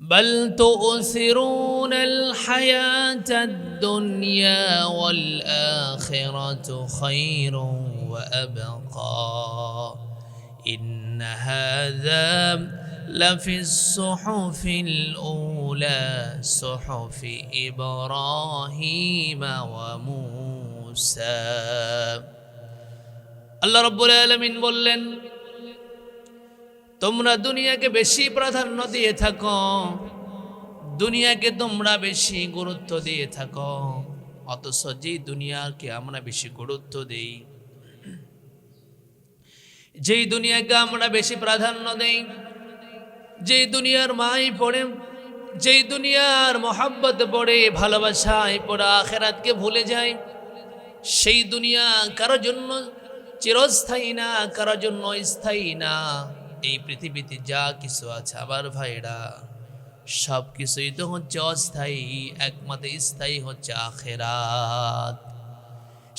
بل تؤثرون الحياة الدنيا والآخرة خير وأبقى إن هذا لفي الصحف الأولى صحف إبراهيم وموسى আল্লাহ রাব্বুল আলামিন বললেন, তোমরা দুনিয়াকে বেশি প্রাধান্য দিয়ে থাকো, দুনিয়াকে তোমরা বেশি গুরুত্ব দিয়ে থাকো, অথচ যেই দুনিয়াকে আমরা বেশি গুরুত্ব দেই, যেই দুনিয়াকে আমরা বেশি প্রাধান্য দেই, যেই দুনিয়ার মাই পড়ে, যেই দুনিয়ার মোহাব্বত পড়ে, ভালোবাসায় পড়ে আখিরাতকে ভুলে যায়, সেই দুনিয়া কারো জন্য চিরস্থায়ী না, কারো জন্য স্থায়ী না। এই পৃথিবীতে যা কিছু আছে আমার ভাইরা, সব কিছুই তো হচ্ছে অস্থায়ী, একমাত্র স্থায়ী হচ্ছে আখিরাত।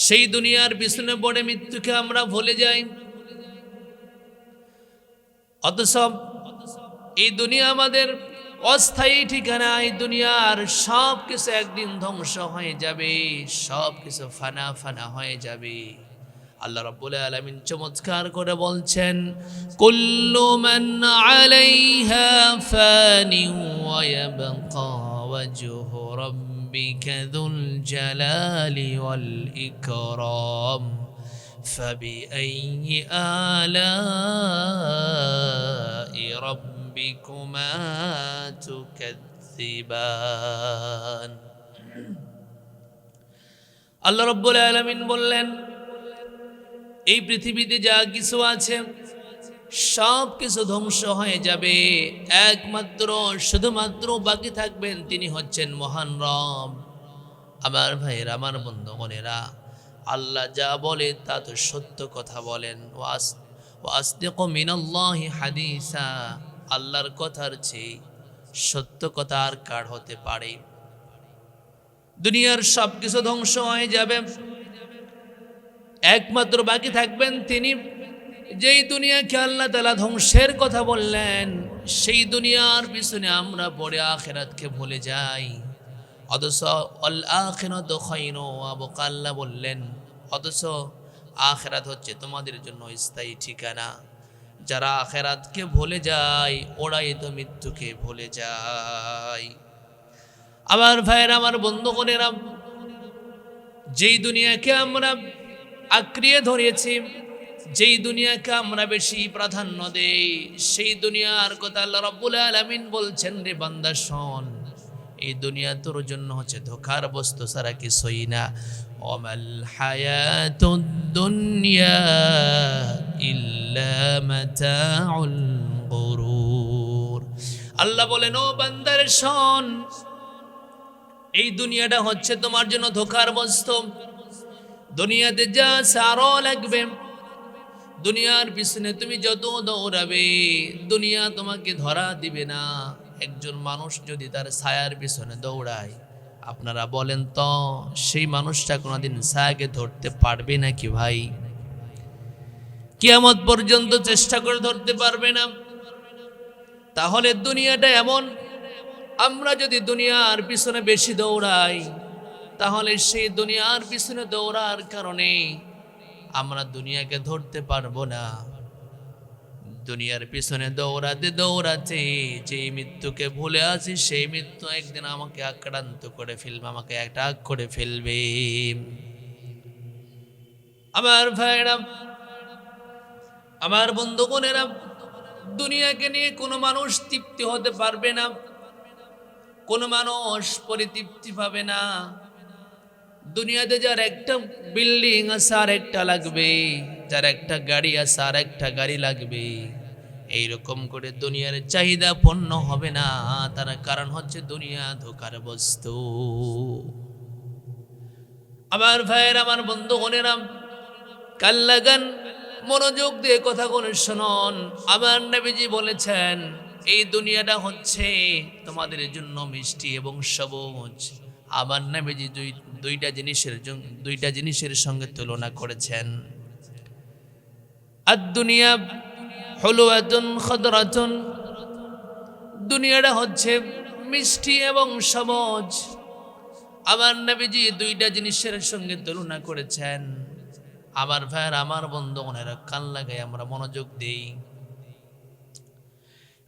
সেই দুনিয়ার পিছনে পড়ে মৃত্যুকে আমরা ভুলে যাই, অথচ এই দুনিয়া আমাদের অস্থায়ী ঠিকানা। এই দুনিয়ার সব কিছু একদিন ধ্বংস হয়ে যাবে, সব কিছু ফানা ফানা হয়ে যাবে। আল্লাহ রাব্বুল আলামিন চমৎকার করে বলছেন, কুল্লু মান আলাইহা ফানি ওয়া ইয়াবকা ওয়াজহু রাব্বিকা যুল জালালি ওয়াল ইকরাম ফাবিআইয়ি আলাই রাব্বিকুমা তুকাযযিবান। আল্লাহ রাব্বুল আলামিন বললেন, এই পৃথিবীতে যা কিছু আছে সব কিছু ধ্বংস হয়ে যাবে, একমাত্র শুধুমাত্র বাকি থাকবেন তিনি হচ্ছেন মহান রব। আমার ভাইয়েরা, আমার বন্ধুগণেরা, আল্লাহ যা বলে তা তো সত্য কথা বলেন। ওয়াসদিকু মিনাল্লাহি হাদিসা, আল্লাহর কথার চেয়ে সত্য কথা আর কার হতে পারে? দুনিয়ার সব কিছু ধ্বংস হয়ে যাবে, একমাত্র বাকি থাকবেন তিনি। যেই দুনিয়াকে আল্লাহ তাআলা ধ্বংসের কথা বললেন, সেই দুনিয়ার পিছনে আমরা পড়ে আখিরাতকে ভুলে যাই, অথচ আল আখিরাতু খায়রুন ওয়া আবকা, আল্লাহ বললেন, অথচ আখিরাত হচ্ছে তোমাদের জন্য স্থায়ী ঠিকানা। যারা আখিরাতকে ভুলে যায় ওরাই তো মৃত্যুকে ভুলে যায়। আমার ভাইয়েরা, আমার বন্ধুগণেরা, যেই দুনিয়াকে আমরা আঁকড়িয়ে ধরেছি, যেই দুনিয়াকে আমরা বেশি প্রাধান্য দেই, সেই দুনিয়ার কথা আল্লাহ রাব্বুল আলামিন বলছেন, রে বান্দা শোন, এই দুনিয়া তোর জন্য হচ্ছে ধোঁকার বস্তু ছাড়া কিছুই না। ওমাল হায়াতুদ দুনিয়া ইল্লা মাতাউল গুরুর। আল্লাহ বলেন, ও বান্দার শোন, এই দুনিয়াটা হচ্ছে তোমার জন্য ধোঁকার বস্তু। দুনিয়াতে যা সারও লাগবে, দুনিয়ার পিছনে তুমি যত দৌড়াবে, দুনিয়া তোমাকে ধরা দিবে না। একজন মানুষ যদি তার ছায়ার পিছনে দৌড়ায়, আপনারা বলেন তো সেই মানুষটা কোনোদিন ছায়াকে ধরতে পারবে নাকি ভাই? কিয়ামত পর্যন্ত চেষ্টা করে ধরতে পারবে না। তাহলে দুনিয়াটা এমন, আমরা যদি দুনিয়ার পিছনে বেশি দৌড়াই, তাহলে সেই দুনিয়ার পিছনে দৌড়ার কারণে আমরা দুনিয়াকে ধরতে পারবো না। দুনিয়ার পিছনে দৌড়াতে দৌড়াতে যে মৃত্যুকে ভুলে আছি, সেই মৃত্যু একদিন আমাকে আক্রান্ত করে ফেলবে, আমাকে অ্যাটাক করে ফেলবে। আমার ভাইরা, আমার বন্ধুগণেরা, দুনিয়াকে নিয়ে কোনো মানুষ তৃপ্তি হতে পারবে না, কোনো মানুষ পরিতৃপ্তি পাবে না। দুনিয়াতে যার একটা বিল্ডিং আছে আর একটা লাগবে, যার একটা গাড়ি আছে আর একটা গাড়ি লাগবে, এইরকম করে দুনিয়ার চাহিদা পূর্ণ হবে না। তার কারণ হচ্ছে দুনিয়া ধোঁকার বস্তু। আমার ভাইয়ের, আমার বন্ধুগণেরা, কাল লাগান মনোযোগ দিয়ে কথাগুলো শুনুন। আমার নবীজি বলেছেন, এই দুনিয়াটা হচ্ছে তোমাদের জন্য মিষ্টি এবং সবুজ। আমার নবীজি দুইটা জিনিসের সঙ্গে তুলনা করেছেন। আদ দুনিয়া হুলওয়াতুন খাদরাতুন, দুনিয়াটা হচ্ছে মিষ্টি এবং সবুজ। আমার নবীজি দুইটা জিনিসের সঙ্গে তুলনা করেছেন। আমার ভাইয়ের, আমার বন্ধুগণেরা, কান লাগাই আমরা মনোযোগ দেই।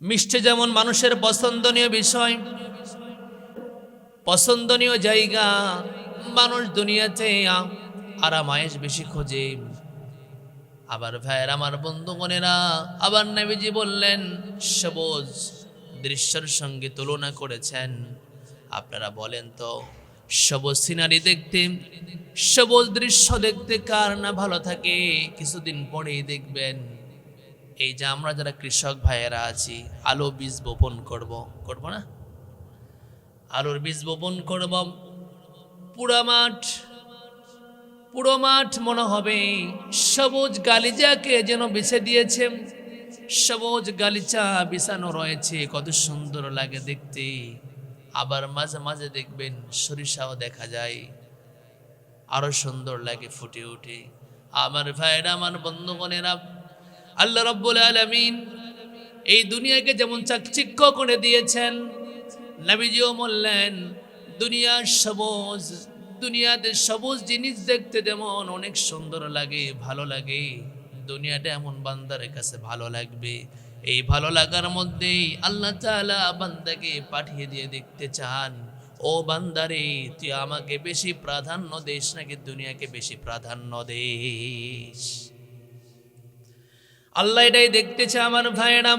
মিষ্টি যেমন মানুষের পছন্দনীয় বিষয়, পছন্দনীয় জায়গা, মানুষ দুনিয়াতে আরাম আয়েশ বেশি খোঁজে। আবার ভাইয়ের, আমার বন্ধুগণেরা, আবার নবীজি বললেন সবুজ দৃশ্যের সঙ্গে তুলনা করেছেন। আপনারা বলেন তো, সবুজ সিনারি দেখতে, সবুজ দৃশ্য দেখতে কার না ভালো থাকে? কিছুদিন পরেই দেখবেন এই যে আমরা যারা কৃষক ভাইয়েরা আছি, আলু বীজ বপন করব না? আলুর বীজ বপন করব, পুরো মাঠ মনে হবে সবুজ গালিচাকে যেন বিছে দিয়েছে। সবুজ গালিচা বিছানো রয়েছে, কত সুন্দর লাগে দেখতে। আবার মাঝে মাঝে দেখবেন সরিষাও দেখা যায়, আরো সুন্দর লাগে ফুটে উঠে। আমার ভাইরা, আমার বন্ধুগণেরা, আল্লাহ রাব্বুল আলামিন এই দুনিয়াকে যেমন চাকচিক্য করে দিয়েছেন, নবীজিও বললেন দুনিয়ার সবুজ, দুনিয়াতে সবুজ জিনিস দেখতে যেমন অনেক সুন্দর লাগে, ভালো লাগে, দুনিয়াটা এমন বান্দারের কাছে ভালো লাগবে। এই ভালো লাগার মধ্যেই আল্লাহ তাআলা বান্দাকে পাঠিয়ে দিয়ে দেখতে চান, ও বান্দারে, তুই আমাকে বেশি প্রাধান্য দিস নাকি দুনিয়াকে বেশি প্রাধান্য দিস? আল্লাহ এটাই দেখতে চায়। আমার ভাইয়েরা,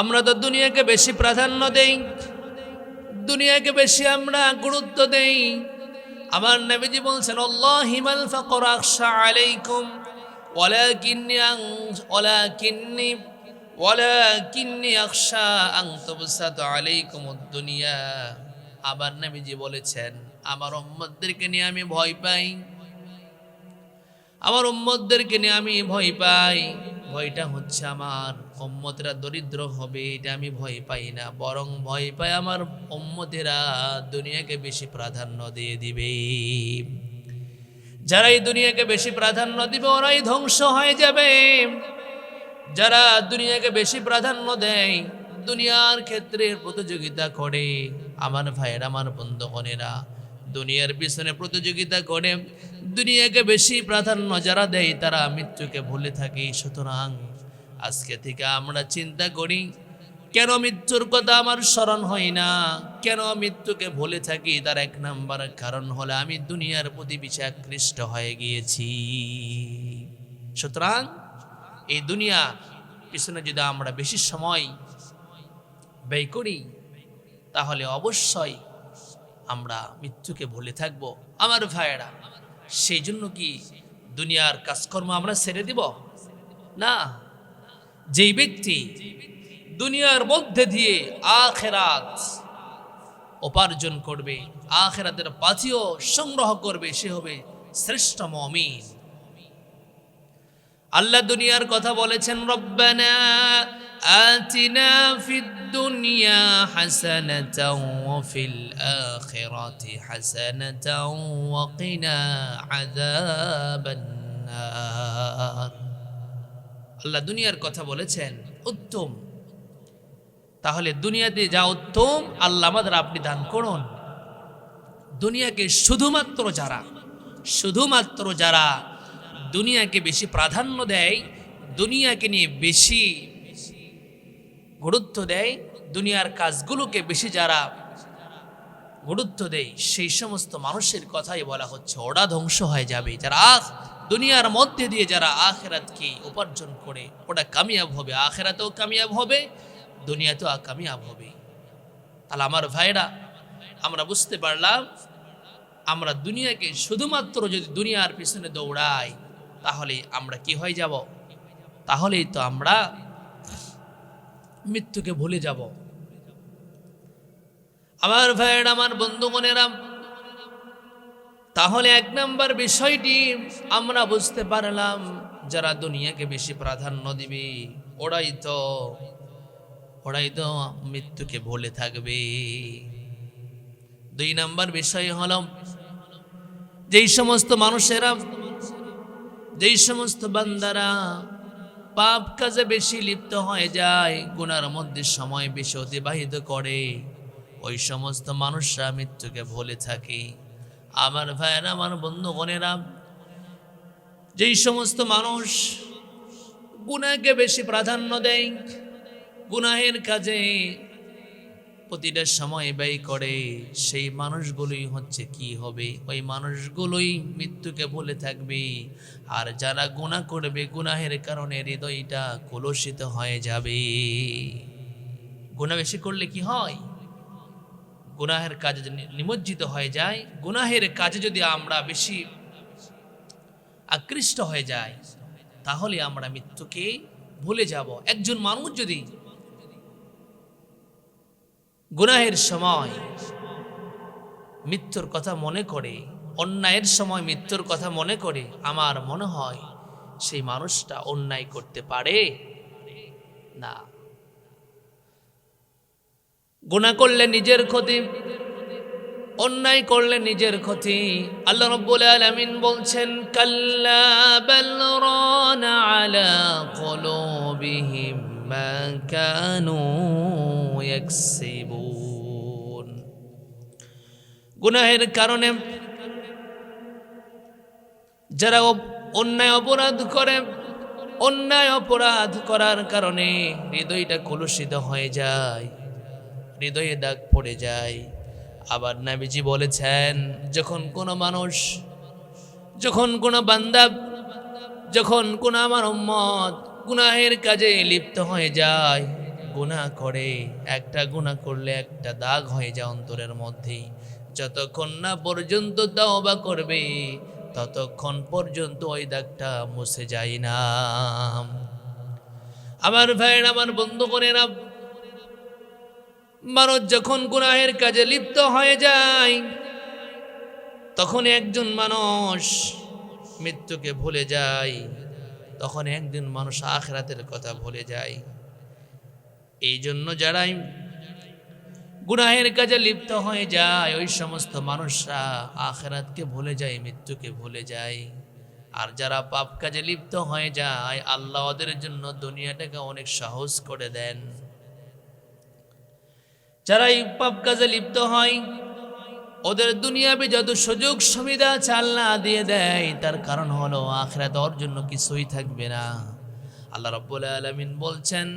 আমরা তো দুনিয়াকে বেশি প্রাধান্য দেই, দুনিয়াকে বেশি আমরা গুরুত্ব দেই। আমার নবীজি বলছেন, আল্লাহি মাল ফাকর আখশা আলাইকুম ওয়ালাকিন্নি আখশা আন তুবসাত আলাইকুমুদ দুনিয়া। আবার নবীজি বলেছেন, আমার উম্মতদেরকে নিয়ে আমি ভয় পাই, আমার উম্মতদেরকে নিয়ে আমি ভয় পাই। ভয়টা হচ্ছে আমার উম্মতেরা দরিদ্র হবে, এটা আমি ভয় পাই না, বরং ভয় পাই আমার উম্মতেরা দুনিয়াকে বেশি প্রাধান্য দিয়ে দিবে। যারা এই দুনিয়াকে বেশি প্রাধান্য দিবে ওরাই ধ্বংস হয়ে যাবে। যারা দুনিয়াকে বেশি প্রাধান্য দেয়, দুনিয়ার ক্ষেত্রে প্রতিযোগিতা করে, আমার ভাইয়ের, আমার বন্ধুগণেরা, দুনিয়ার পিছনে প্রতিযোগিতা করে, দুনিয়াকে বেশি প্রাধান্য যারা দেয় তারা মৃত্যুকে ভুলে থাকে। সুতরাং আজকে থেকে আমরা চিন্তা করি, কেন মৃত্যুর কথা আমার স্মরণ হয় না, কেন মৃত্যুকে ভুলে থাকি? তার এক নাম্বার কারণ হলো আমি দুনিয়ার প্রতি বেশি আকৃষ্ট হয়ে গিয়েছি। সুতরাং এই দুনিয়া পিছনে যদি আমরা বেশি সময় ব্যয় করি, তাহলে অবশ্যই আমরা মৃত্যুকে ভুলে থাকব। আমার ভাইয়েরা, সেই জন্য কি দুনিয়ার কাজকর্ম আমরা ছেড়ে দিব? না। যেই ব্যক্তি দুনিয়ার মধ্যে দিয়ে আখিরাত উপার্জন করবে, আখিরাতের পাথেয় সংগ্রহ করবে, সে হবে শ্রেষ্ঠ মুমিন। আল্লাহ দুনিয়ার কথা বলেছেন, রব্বানা আতিনা ফিদ দুনিয়া হাসানাতাও ওয়া ফিল আখিরাতি হাসানাতাও ওয়া কিনা আযাবান নার। আল্লাহ দুনিয়ার কথা বলেছেন উত্তম, তাহলে দুনিয়াতে যা উত্তম আল্লাহ আমাদের আপনি দান করুন। দুনিয়াকে শুধুমাত্র যারা দুনিয়াকে বেশি প্রাধান্য দেয়, দুনিয়াকে নিয়ে বেশি গুরুত্ব দেয়, দুনিয়ার কাজগুলোকে বেশি যারা গুরুত্ব দেয়, সেই সমস্ত মানুষের কথাই বলা হচ্ছে ওরা ধ্বংস হয়ে যাবে। যারা দুনিয়ার মধ্যে দিয়ে যারা আখিরাতকে উপার্জন করে, ওরা কামিয়াব হবে, আখিরাতেও কামিয়াব হবে, দুনিয়াতেও কামিয়াব হবে। তাহলে আমার ভাইরা, আমরা বুঝতে পারলাম, আমরা দুনিয়াকে শুধুমাত্র যদি দুনিয়ার পিছনে দৌড়াই, তাহলে আমরা কি হয়ে যাব? তাহলেই তো আমরা মৃত্যুকে ভুলে যাব। আমার ভাইয়েরা, আমার বন্ধুগণেরা, তাহলে এক নাম্বার বিষয়টি আমরা বুঝতে পারলাম, যারা দুনিয়াকে বেশি প্রাধান্য দিবে ওরাই তো মৃত্যুকে ভুলে থাকবে। দুই নাম্বার বিষয় হলো, যেই সমস্ত মানুষেরা, যেই সমস্ত বান্দারা পাপ কাজে বেশি লিপ্ত হয়ে যায়, গুনার মধ্যে সময় বেশি অতিবাহিত করে, ওই সমস্ত মানুষরা মৃত্যুকে ভুলে থাকে। আমার ভাইয়েরা, আমার বন্ধুগণেরা, যেই সমস্ত মানুষ গুনাহকে বেশি প্রাধান্য দেয়, গুনাহের কাজে প্রতিটা সময় ব্যয় করে, সেই মানুষগুলোই হচ্ছে কি হবে, ওই মানুষগুলোই মৃত্যুকে ভুলে থাকবে। আর যারা গুনাহ করবে, গুনাহের কারণে হৃদয়টা কলুষিত হয়ে যাবে। গুনাহ বেশি করলে কি হয়? গুনাহের কাজে নিমজ্জিত হয়ে যায়। গুনাহের কাজে যদি আমরা বেশি আকৃষ্ট হয়ে যাই, তাহলে আমরা মৃত্যুকে ভুলে যাব। একজন মানুষ যদি গুনাহের সময় মৃত্যুর কথা মনে করে, অন্যায়ের সময় মৃত্যুর কথা মনে করে, আমার মনে হয় সেই মানুষটা অন্যায় করতে পারে না। গুনাহ করলে নিজের ক্ষতি, অন্যায় করলে নিজের ক্ষতি। আল্লাহ রাব্বুল আলামিন বলছেন, কাল্লা বাল রানা আলা কুলুবিহিম মা কানু ইয়াকসিবুন। গুনাহের কারণে যারা অন্যায় অপরাধ করে, অন্যায় অপরাধ করার কারণে হৃদয়টা কলুষিত হয়ে যায়, হৃদয়ে দাগ পড়ে যায়। আবার নবীজি বলেছেন, যখন কোনো মানুষ, যখন কোনো বান্দা, যখন কোনো আমার উম্মত গুনাহের কাজে লিপ্ত হয়ে যায়, গুনাহ করে, একটা গুনাহ করলে একটা দাগ হয়ে যায় অন্তরের মধ্যে। যতক্ষণ না পর্যন্ত তওবা করবে, ততক্ষণ পর্যন্ত ওই দাগটা মুছে যায় না। আমার ভাইয়েরা, আমার বন্ধুগণেরা, মানুষ যখন গুনাহের কাজে লিপ্ত হয়ে যায়, তখন একজন মানুষ মৃত্যুকে ভুলে যায়, তখন একজন মানুষ আখিরাতের কথা ভুলে যায়। এই জন্য যারাই গুনাহের কাজে লিপ্ত হয়ে যায়, ওই সমস্ত মানুষরা আখিরাতকে ভুলে যায়, মৃত্যুকে ভুলে যায়। আর যারা পাপ কাজে লিপ্ত হয়ে যায়, আল্লাহ ওদের জন্য দুনিয়াটাকে অনেক সহজ করে দেন। যারা এই পাপ কাজে লিপ্ত হয়, ওদের দুনিয়াবি যত সুযোগ সুবিধা আছে আল্লাহ দিয়ে দেয়, তার কারণ হলো আখিরাত ওর জন্য কিছুই থাকবে না। আল্লাহ রাব্বুল আলামিন বলছেন,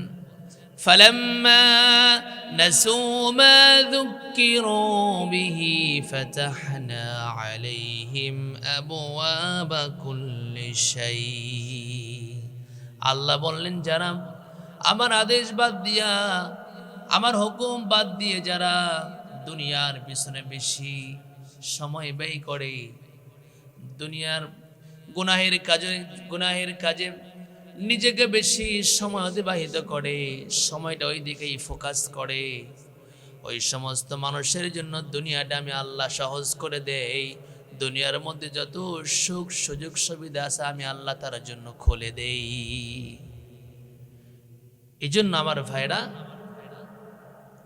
ফালাম্মা নাসু মা যুক্কিরু বিহি ফাতাহনা আলাইহিম আবওয়াবা কুল্লি শাই। আল্লাহ বললেন, যারা আমার আদেশ বাদ দিয়া, আমার হুকুম বাদ দিয়ে যারা দুনিয়ার পিছনে বেশি সময় ব্যয় করে, দুনিয়ার গুনাহের কাজে নিজেকে বেশি সময় অতিবাহিত করে, সময়টা ওই দিকেই ফোকাস করে, ওই সমস্ত মানুষের জন্য দুনিয়াটা আমি আল্লাহ সহজ করে দেই। দুনিয়ার মধ্যে যত সুখ সুযোগ সুবিধা আছে আমি আল্লাহ তার জন্য খুলে দেই। এই জন্য আমার ভাইরা,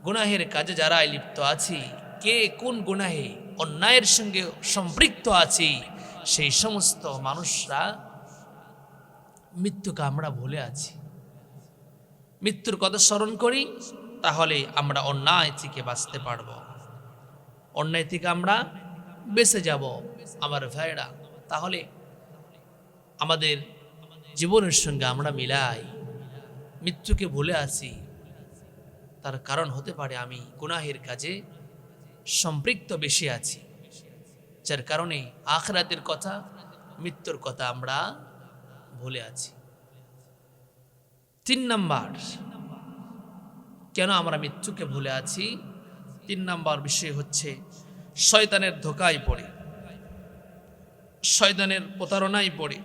গুনাহের কাজে যারা লিপ্ত আছি, কে কোন গুনাহে অন্যায়ের সঙ্গে সম্পৃক্ত আছি, সেই সমস্ত মানুষরা মৃত্যুকে আমরা ভুলে আছি। মৃত্যুর কথা স্মরণ করি, তাহলে আমরা অন্যায় থেকে বাঁচতে পারব, অন্যায় থেকে আমরা বেঁচে যাব। আমার ভাইরা, তাহলে আমাদের জীবনের সঙ্গে আমরা মিলাই মৃত্যুকে ভুলে আছি, তার কারণ হতে পারে আমি গুনাহের কাজে সম্পৃক্ত বেশি আছি, যার কারণে আখিরাতের কথা, মৃত্যুর কথা আমরা ভুলে আছি। 3 নাম্বার, কেন আমরা মৃত্যুকে ভুলে আছি? 3 নাম্বার বিষয় হচ্ছে শয়তানের ধোঁকায় পড়ে, শয়তানের প্রতারণায় পড়ে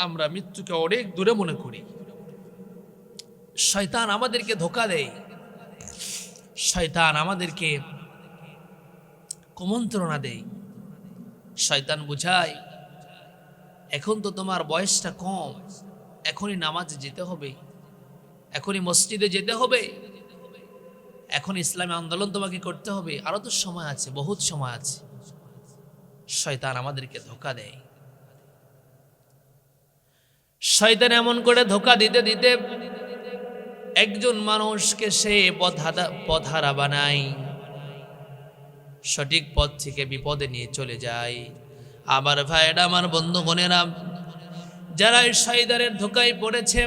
আমরা মৃত্যুকে অনেক দূরে মনে করি। শয়তান আমাদেরকে ধোঁকা দেয়, শয়তান আমাদেরকে কুমন্ত্রণা দেয়। শয়তান বুঝায়, এখন তো তোমার বয়সটা কম, এখনই নামাজে যেতে হবে, এখনই মসজিদে যেতে হবে, এখন ইসলামী আন্দোলন তোমাকে করতে হবে, আরো তো সময় আছে, বহুত সময় আছে। শয়তান আমাদেরকে ধোঁকা দেয়। শয়তান এমন করে ধোঁকা দিতে দিতে একজন মানুষকে সে পথহারা বানায়, সঠিক পথ থেকে বিপদে নিয়ে চলে যায়। আমার ভাইয়েরা, আমার বন্ধুগণেরা, যারা এই শয়তানের ধোঁকায় পড়েছে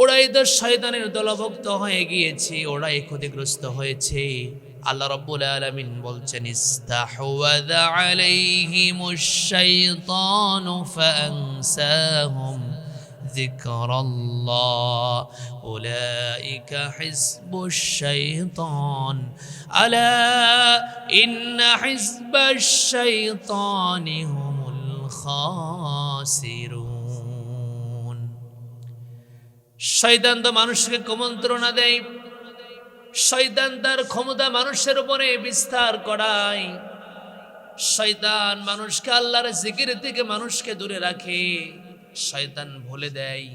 ওরাই তো শয়তানের দলভুক্ত হয়ে গিয়েছে, ওরাই ক্ষতিগ্রস্ত হয়েছে। আল্লাহ রাব্বুল আলামিন বলছেন, ইস্তাহওয়াযা আলাইহিমুশ শাইতানু ফাআনসাহুম যিকরাল্লাহ উলাইকা হিজবুশ শাইতান আলা ইন্না হিজবাশ শাইতানি হুমুল খাসিরুন। শয়তান তো মানুষকে কুমন্ত্রণা দেয়, শয়তান তার ক্ষমতা মানুষের উপরে বিস্তার করায়, শয়তান মানুষকে আল্লাহর জিকির থেকে মানুষকে দূরে রাখে, শয়তান ভুলে দেয়।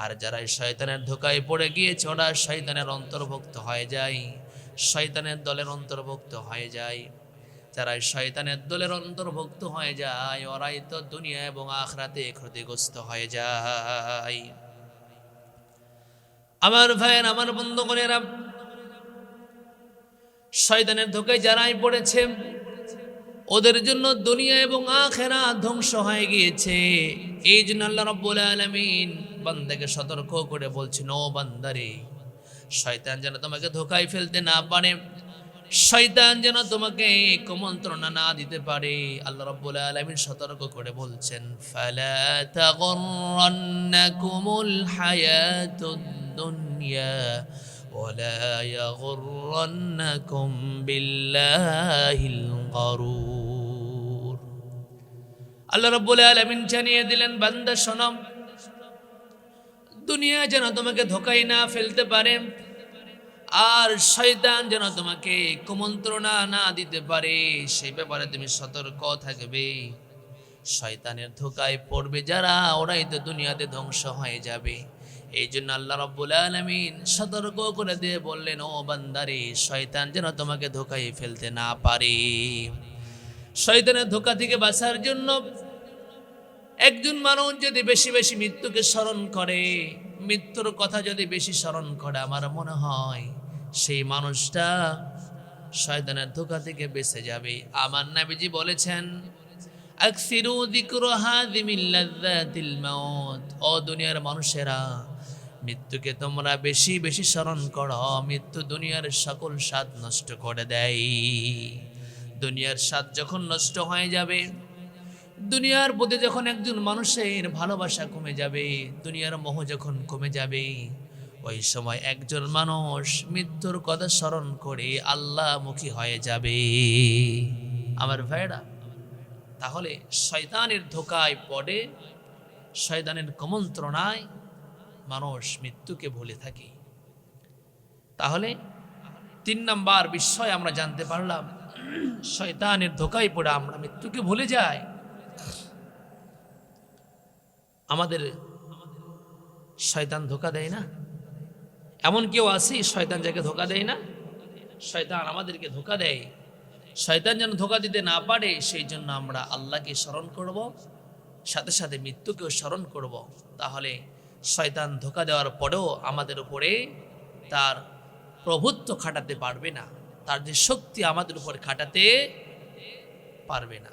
আর যারা শয়তানের ধোঁকায় পড়ে গিয়েছে ওরা শয়তানের অন্তর্ভুক্ত হয়ে যায়, শয়তানের দলের অন্তর্ভুক্ত হয়ে যায়। যারা শয়তানের দলের অন্তর্ভুক্ত হয়ে যায় ওরাই তো দুনিয়া এবং আখিরাতে ক্ষতিগ্রস্ত হয়ে যায়। আমার ভাইয়ের, আমার বন্ধুগণেরা, শয়তানের ধোঁকায় যারাই পড়েছে ওদের জন্য দুনিয়া এবং আখিরাত ধ্বংস হয়ে গিয়েছে। এই জন্য আল্লাহ রাব্বুল আলামিন বান্দাকে সতর্ক করে বলছেন, ও বান্দারে, শয়তান যেন তোমাকে ধোঁকায় ফেলতে না পারে, শয়তান যেন তোমাকে কুমন্ত্রণা না দিতে পারে। আল্লাহ রাব্বুল আলামিন সতর্ক করে বলছেন, ফালা তাগুররান্নাকুমুল হায়াতুদ দুনিয়া ওয়ালা ইয়াগুররান্নাকুম বিল্লাহিল গারুর। আল্লাহ রাব্বুল আলামিন জানিয়ে দিলেন, বান্দা শোনো, দুনিয়া যেন তোমাকে ধোঁকায় না ফেলতে পারে, আর শয়তান যেন তোমাকে কুমন্ত্রণা না দিতে পারে, সেই ব্যাপারে তুমি সতর্ক থাকবে। শয়তানের ধোঁকায় পড়বে যারা ওরাই তো দুনিয়াতে ধ্বংস হয়ে যাবে। এই জন্য আল্লাহ রাব্বুল আলামিন সতর্ক করে দিয়ে বললেন, ও বান্দারে, শয়তান যেন তোমাকে ধোঁকায় ফেলতে না পারে। শয়তানের ধোঁকা থেকে বাঁচার জন্য একজন মানুষ যদি বেশি বেশি মৃত্যুকে স্মরণ করে, মৃত্যুর কথা যদি বেশি স্মরণ করে, আমার মনে হয় সেই মানুষটা শয়তানের ধোঁকা থেকে বেঁচে যাবে। আমার নবীজি বলেছেন, আকসিরু যিকরা হাযিমিল লাযযাতিল মাউত। ও দুনিয়ার মানুষেরা, মৃত্যুকে তোমরা বেশি বেশি স্মরণ করো, মৃত্যু দুনিয়ার সকল স্বাদ নষ্ট করে দেয়। দুনিয়ার স্বাদ যখন নষ্ট হয়ে যাবে, দুনিয়ার প্রতি যখন একজন মানুষের ভালোবাসা কমে যাবে, দুনিয়ার মোহ যখন কমে যাবে, ওই সময় একজন মানুষ মৃত্যুর কথা স্মরণ করে আল্লাহমুখী হয়ে যাবে। আমার ভাইরা, তাহলে শয়তানের ধোঁকায় পড়ে, শয়তানের কুমন্ত্রণায় মানুষ মৃত্যুকে ভুলে থাকে। তাহলে 3 নাম্বার বিষয় আমরা জানতে পারলাম, শয়তানের ধোঁকায় পড়ে আমরা মৃত্যুকে ভুলে যাই। আমাদের শয়তান ধোঁকা দেয় না? এমন কেউ আছে শয়তান যাকে ধোঁকা দেয় না? শয়তান আমাদেরকে ধোঁকা দেয়। শয়তান যেন ধোঁকা দিতে না পারে সেই জন্য আমরা আল্লাহকে স্মরণ করব, সাথে সাথে মৃত্যুকেও স্মরণ করব। তাহলে শয়তান ধোঁকা দেওয়ার পরেও আমাদের উপরে তার প্রভুত্ব খাটাতে পারবে না, তার যে শক্তি আমাদের উপর খাটাতে পারবে না।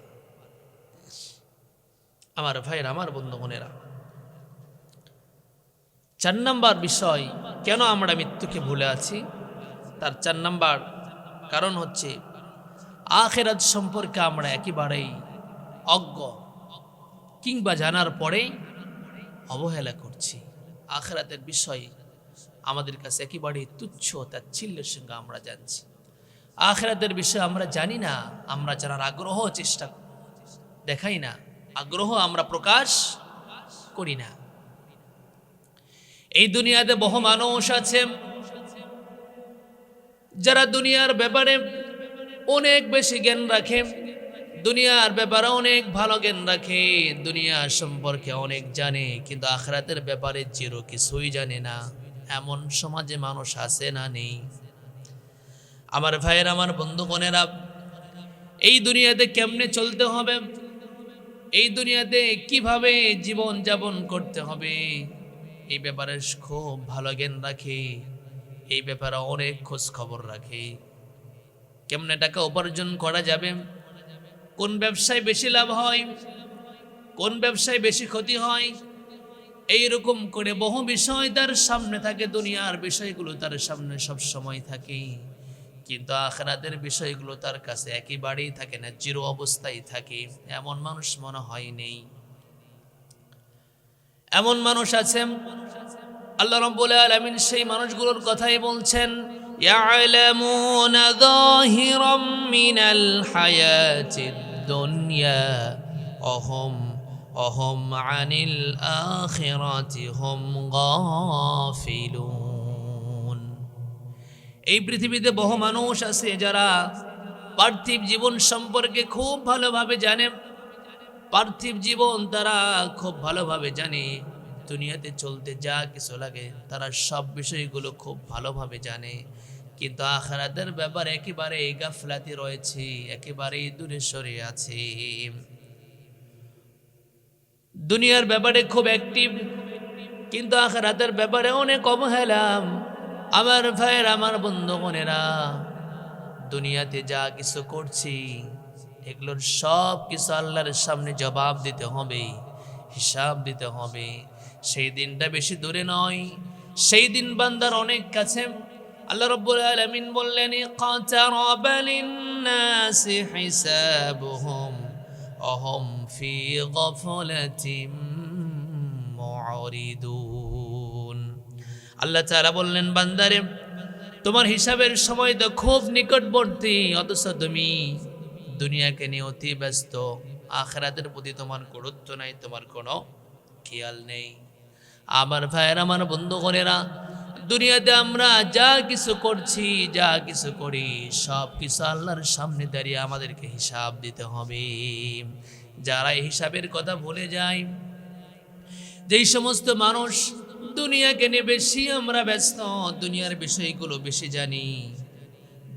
আমার ভাইয়েরা, আমার বন্ধুগণেরা, 4 নাম্বার বিষয়, কেন আমরা মৃত্যুকে ভুলে আছি, তার 4 নাম্বার কারণ হচ্ছে আখিরাত সম্পর্কে আমরা একেবারেই অজ্ঞ, কিংবা জানার পরেই অবহেলা করছি। আখিরাতের বিষয় আমাদের কাছে একেবারেই তুচ্ছ তাচ্ছিল্যের সঙ্গে আমরা জানছি। আখিরাতের বিষয় আমরা জানি না, আমরা জানার আগ্রহ চেষ্টা দেখাই না, আগ্রহ আমরা প্রকাশ করি না। এই দুনিয়াতে বহু মানুষ আছে যারা দুনিয়ার ব্যাপারে অনেক বেশি জ্ঞান রাখে, দুনিয়ার ব্যাপারে অনেক ভালো জ্ঞান রাখে, দুনিয়া সম্পর্কে অনেক জানে, কিন্তু আখিরাতের ব্যাপারে জিরো, কিছুই জানে না। এমন সমাজে মানুষ আছে না নেই? আমার ভাইয়ের, আমার বন্ধুগণেরা, এই দুনিয়াতে কেমনে চলতে হবে, এই দুনিয়াতে কিভাবে জীবন যাপন করতে হবে এই ব্যাপারে খুব ভালো জ্ঞান রাখে, এই ব্যাপারে অনেক খোঁজ খবর রাখে। কেমনে টাকা উপার্জন করা যাবে, কোন ব্যবসায় বেশি লাভ হয়, কোন ব্যবসায় বেশি ক্ষতি হয়, এইরকম করে বহু বিষয় তার সামনে থাকে। দুনিয়ার বিষয়গুলো তার সামনে সব সময় থাকে, কিন্তু আখিরাতের বিষয়গুলো তার কাছে একেবারেই থাকে না, জিরো অবস্থায় থাকে। এমন মানুষ মনে হয় নেই। এমন মানুষ আছেন, আল্লাহ রাব্বুল আলামিন সেই মানুষগুলোর কথাই বলছেন, ইয়ালামুনা যাহিরাম মিনাল হায়াতিদ দুনিয়া অহম আনিল আখিরাতি হুম গাফিলুন। এই পৃথিবীতে বহু মানুষ আছে যারা পার্থিব জীবন সম্পর্কে খুব ভালোভাবে জানে, পার্থিব জীবন তারা খুব ভালোভাবে জানে, দুনিয়াতে চলতে যা কিছু লাগে তারা সব বিষয়গুলো খুব ভালোভাবে জানে, কিন্তু আখিরাতের ব্যাপারে একেবারে গাফলাতি রয়েছে, একেবারেই দূরে সরে আছে। দুনিয়ার ব্যাপারে খুব অ্যাক্টিভ, কিন্তু আখিরাতের ব্যাপারে অনেক অবহেলা। আমার ভাইয়ের, আমার বন্ধুগণেরা, দুনিয়াতে যা কিছু করছি এগুলোর সব কিছু আল্লাহর সামনে জবাব দিতে হবে, হিসাব দিতে হবে। সেই দিনটা বেশি দূরে নয়, সেই দিন বান্দার অনেক কাছে। আল্লাহ রাব্বুল আলামিন বললেন, ইকতারাবা লিন-নাসি হিসাবুহুম অহুম ফি গাফলাতিম মুরিদুন। আল্লাহ তাআলা বললেন, বান্দারে তোমার হিসাবের সময় তো খুব নিকটবর্তী, অথচ তুমি দুনিয়াকে নিয়ে অতি ব্যস্ত, আখিরাতের প্রতি তোমার গুরুত্ব নাই, তোমার কোনো খেয়াল নেই। আমার ভাইয়ের, আমার বন্ধুগণেরা, দুনিয়াতে আমরা যা কিছু করছি, যা কিছু করি, সব কিছু আল্লাহর সামনে দাঁড়িয়ে আমাদেরকে হিসাব দিতে হবে। যারা এই হিসাবের কথা ভুলে যায়, যেই সমস্ত মানুষ দুনিয়াকে নিয়ে বেশি আমরা ব্যস্ত, দুনিয়ার বিষয়গুলো বেশি জানি,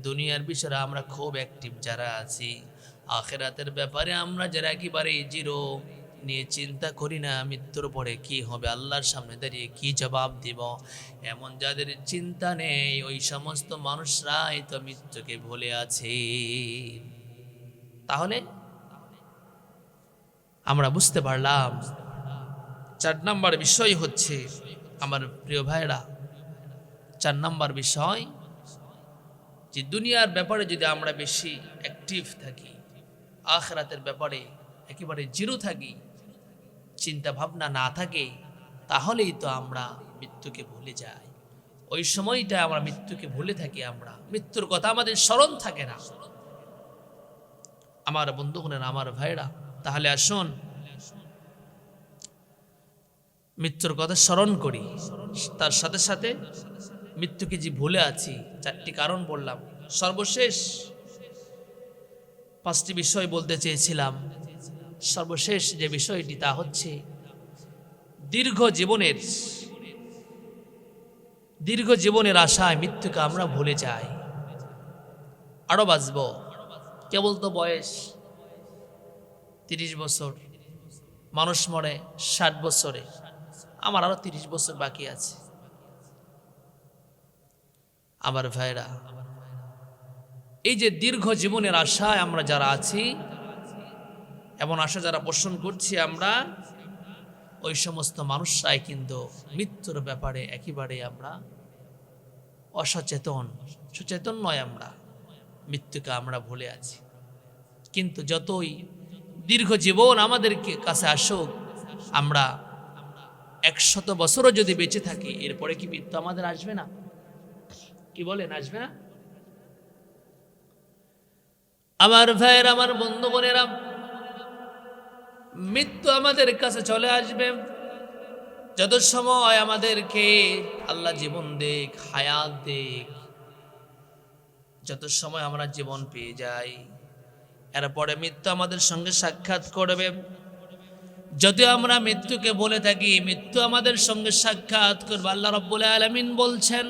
দুনিয়ার বিষয়ে আমরা খুব অ্যাক্টিভ যারা আছি, আখিরাতের ব্যাপারে আমরা যারা একেবারে জিরো, নিয়ে চিন্তা করি না মৃত্যুর পরে কি হবে, আল্লাহর সামনে দাঁড়িয়ে কি জবাব দিব, এমন যাদের চিন্তা নেই, ওই সমস্ত মানুষরাই তো মৃত্যুকে ভুলে আছে। তাহলে আমরা বুঝতে পারলাম 4 নম্বর বিষয় হচ্ছে, আমার প্রিয় ভাইরা, 4 নম্বর বিষয় যে দুনিয়ার ব্যাপারে যদি আমরা বেশি অ্যাক্টিভ থাকি, আখিরাতের ব্যাপারে একেবারে জিরো থাকি, চিন্তা ভাবনা না থাকে, তাহলেই তো আমরা মৃত্যুকে ভুলে যাই। ওই সময়টা আমরা মৃত্যুকে ভুলে থাকি, আমরা মৃত্যুর কথা আমাদের স্মরণ থাকে না। আমার বন্ধুগণের, আমার ভাইরা, তাহলে আসুন মৃত্যুর কথা স্মরণ করি, তার সাথে সাথে মৃত্যুকে যে ভুলে আছি, 4টি কারণ বললাম। সর্বশেষ 5টি বিষয় বলতে চেয়েছিলাম। সর্বশেষ যে বিষয়টি তা হচ্ছে দীর্ঘ জীবনের আশায় মৃত্যুকে আমরা ভুলে যাই। আরো বাঁচব, কেবল তো বয়স 30 বছর, মানুষ মরে 60 বছরে, আমার আরো 30 বছর বাকি আছে। আমার ভাইরা, এই যে দীর্ঘ জীবনের আশায় আমরা যারা আছি, এমন আশা যারা পোষণ করছি আমরা, ওই সমস্ত মানুষরাই কিন্তু মৃত্যুর ব্যাপারে একেবারে আমরা অসচেতন, সচেতন নয়, আমরা মৃত্যুকে আমরা ভুলে আছি। কিন্তু যতই দীর্ঘ জীবন আমাদেরকে কাছে আসুক, আমরা 100 বছরও যদি বেঁচে থাকি, এরপরে কি মৃত্যু আমাদের আসবে না? কি বলেন, আসবে না? আমার ভাইয়ের, আমার বন্ধুগণেরা, মৃত্যু আমাদের কাছে চলে আসবে যত সময় আমাদেরকে আল্লাহ জীবন দেখ, হায়াত দেখ, যত সময় আমরা জীবন পেয়ে যাই, এরপরে মৃত্যু আমাদের সঙ্গে সাক্ষাৎ করবে। যদি আমরা মৃত্যুকে বলে থাকি, মৃত্যু আমাদের সঙ্গে সাক্ষাৎ করবে। আল্লাহ রাব্বুল আলামিন বলছেন,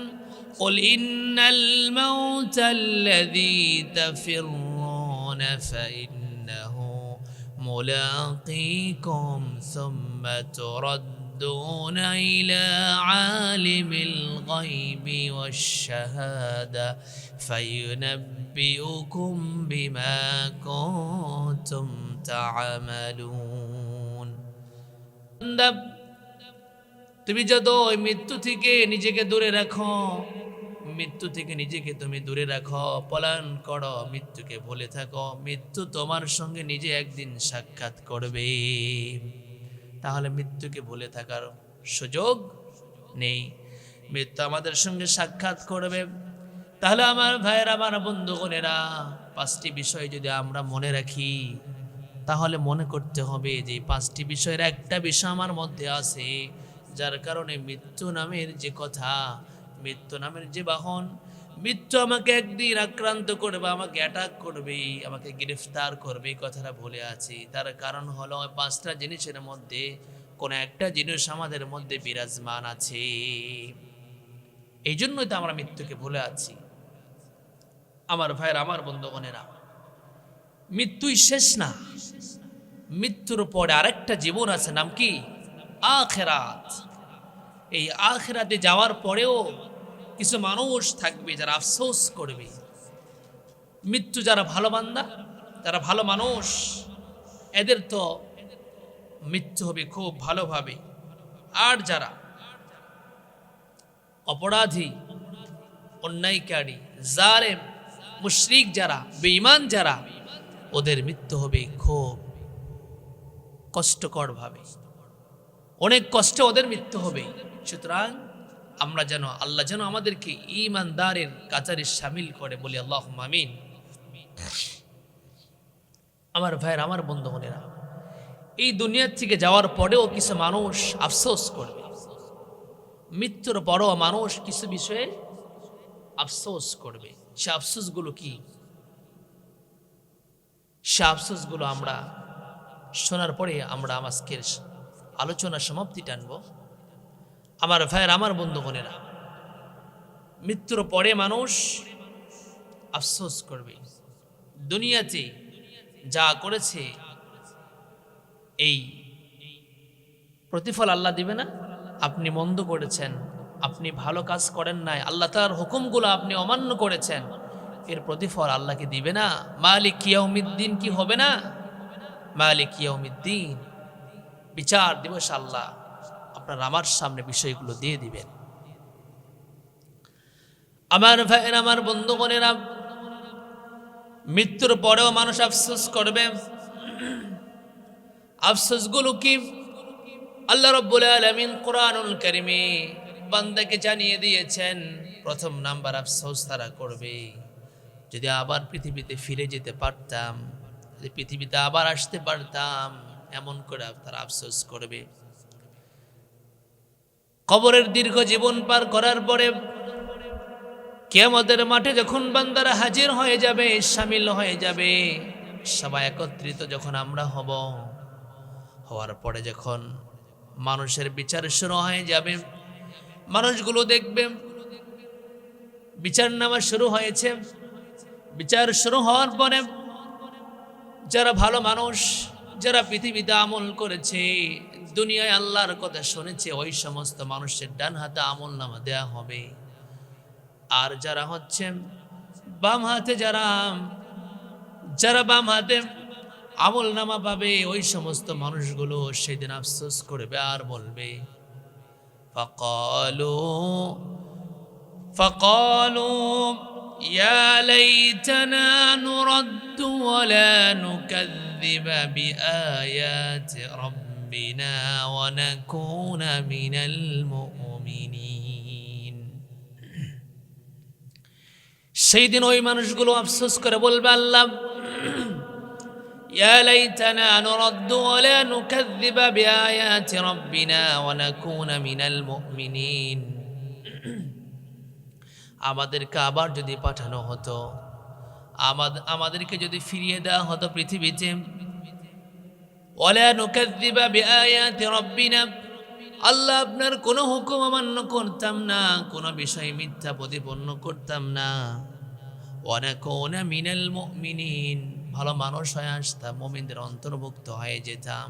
কুল ইন্নাল মাউতাল্লাযী তাফিররুনা ফাইন্নাহু মুলাকিকুম সুম্মা তুরাদ্দুনা ইলা আলিমিল গায়বি ওয়াশ শাহাদা ফায়ুনাব্বিউকুম বিমা কুনতুম তা'মালুন। তুমি যত ওই মৃত্যু থেকে নিজেকে দূরে রাখো, মৃত্যু থেকে নিজেকে তুমি দূরে রাখো, পলায়ন করো, মৃত্যুকে ভুলে থাকো, মৃত্যু তোমার সঙ্গে নিজে একদিন সাক্ষাৎ করবে। তাহলে মৃত্যুকে ভুলে থাকার সুযোগ নেই, মৃত্যু আমাদের সঙ্গে সাক্ষাৎ করবে। তাহলে আমার ভাইয়ের, আমার বন্ধুগণেরা, 5টি বিষয় যদি আমরা মনে রাখি, তাহলে মনে করতে হবে যে 5টি বিষয়ের একটা বিষয় আমার মধ্যে আছে, যার কারণে মৃত্যু নামের যে কথা, মৃত্যু নামের যে বাহন, মৃত্যু আমাকে একদিন আক্রান্ত করবে, আমাকে অ্যাটাক করবে, আমাকে গ্রেফতার করবে, এই কথাটা ভুলে আছি। তার কারণ হলো ওই 5টা জিনিসের মধ্যে কোনো একটা জিনিস আমাদের মধ্যে বিরাজমান আছে। এই জন্যই তো আমরা মৃত্যুকে ভুলে আছি। আমার ভাইয়ের, আমার বন্ধুগণেরা, মৃত্যুই শেষ না, মৃত্যুর পরে আরেকটা জীবন আছে, নাম কি? আখিরাত। এই আখিরাতে যাওয়ার পরেও কিছু মানুষ থাকবে যারা আফসোস করবে। মৃত্যু যারা ভালো বান্দা, যারা ভালো মানুষ, এদের তো মৃত্যু হবে খুব ভালোভাবে। আর যারা অপরাধী, অন্যায়কারী, জালেম, মুশরিক যারা, বেঈমান যারা, ওদের মৃত্যু হবে খুব কষ্টকর ভাবে, অনেক কষ্টে ওদের মৃত্যু হবে। সুতরাং আমরা যেন, আল্লাহ যেন আমাদেরকে ঈমানদারের কাতারে শামিল করে, বলি আল্লাহুম্মা আমিন। আমার ভাইয়ের, আমার বন্ধুগণেরা, এই দুনিয়ার থেকে যাওয়ার পরেও কিছু মানুষ আফসোস করবে, মৃত্যুর পরও মানুষ কিছু বিষয়ে আফসোস করবে। সে আফসোসগুলো কি? সে আফসোসগুলো আমরা শোনার পরে আমরা আজকের আলোচনার সমাপ্তি টানব। আমার ভাইয়ের, আমার বন্ধুগণেরা, মৃত্যুর পরে মানুষ আফসোস করবে, দুনিয়াতে যা করেছে এই প্রতিফল আল্লাহ দিবে না। আপনি মন্দ করেছেন, আপনি ভালো কাজ করেন নাই, আল্লাহ তাআলার হুকুমগুলো আপনি অমান্য করেছেন, এর প্রতিফল আল্লাহকে দিবে না? মালিক ইয়াউমিদ্দিন কি হবে না? মালিক ইয়াউমিদ্দিন, বিচার দিবস আল্লাহ আপনার আমার সামনে বিষয়গুলো দিয়ে দিবেন। আমার ভাইয়ের, আমার বন্ধুগণেরা, মৃত্যুর পরেও মানুষ আফসোস করবে। আফসোসগুলো কি? আল্লাহ রাব্বুল আলামিন কোরআনুল কারীমে বান্দাকে জানিয়ে দিয়েছেন। প্রথম নাম্বার আফসোস তারা করবে, যদি আবার পৃথিবীতে ফিরে যেতে পারতাম, যদি পৃথিবীতে আবার আসতে পারতাম, এমন করে তারা আফসোস করবে। কবরের দীর্ঘ জীবন পার করার পরে কিয়ামতের মাঠে যখন বান্দারা হাজির হয়ে যাবে, শামিল হয়ে যাবে, সবাই একত্রিত যখন আমরা হব, হওয়ার পরে যখন মানুষের বিচার শুরু হয়ে যাবে, মানুষগুলো দেখবে বিচার নেওয়া শুরু হয়েছে। বিচার শুরু হওয়ার পরে যারা ভালো মানুষ, যারা পৃথিবীতে আমল করেছে, দুনিয়ায় আল্লাহর কথা শুনেছে, ওই সমস্ত মানুষের ডান হাতে আমল নামা দেয়া হবে। আর যারা হচ্ছে বাম হাতে, যারা বাম হাতে আমল নামা পাবে, ওই সমস্ত মানুষগুলো সেদিন আফসোস করবে আর বলবে, ফাকালু ইয়া লাইতানা নুরাদ্দু ওয়া লা নুকাযযিবা বিআয়াতি রাব্বিনা ওয়া নাকুনা মিনাল মুমিনিন। সেই দিন ওই মানুষগুলো আফসোস করে বলবে, আল্লাহ, ইয়া লাইতানা নুরাদ্দু ওয়া লা নুকাযযিবা বিআয়াতি রাব্বিনা ওয়া নাকুনা মিনাল মুমিনিন। আমাদেরকে আবার যদি পাঠানো হতো, আমাদেরকে যদি ফিরিয়ে দেওয়া হতো পৃথিবীতে, ওয়া লা নুকাযযিবা বিআয়াতি রাব্বিনা, আল্লাহ আপনার কোনো হুকুম অমান্য করতাম না, কোনো বিষয় মিথ্যা প্রতিপন্ন করতাম না, ওয়া নাকুনা মিনাল মুমিনিন, ভালো মানুষ হয়ে আসতাম, মুমিনদের অন্তর্ভুক্ত হয়ে যেতাম।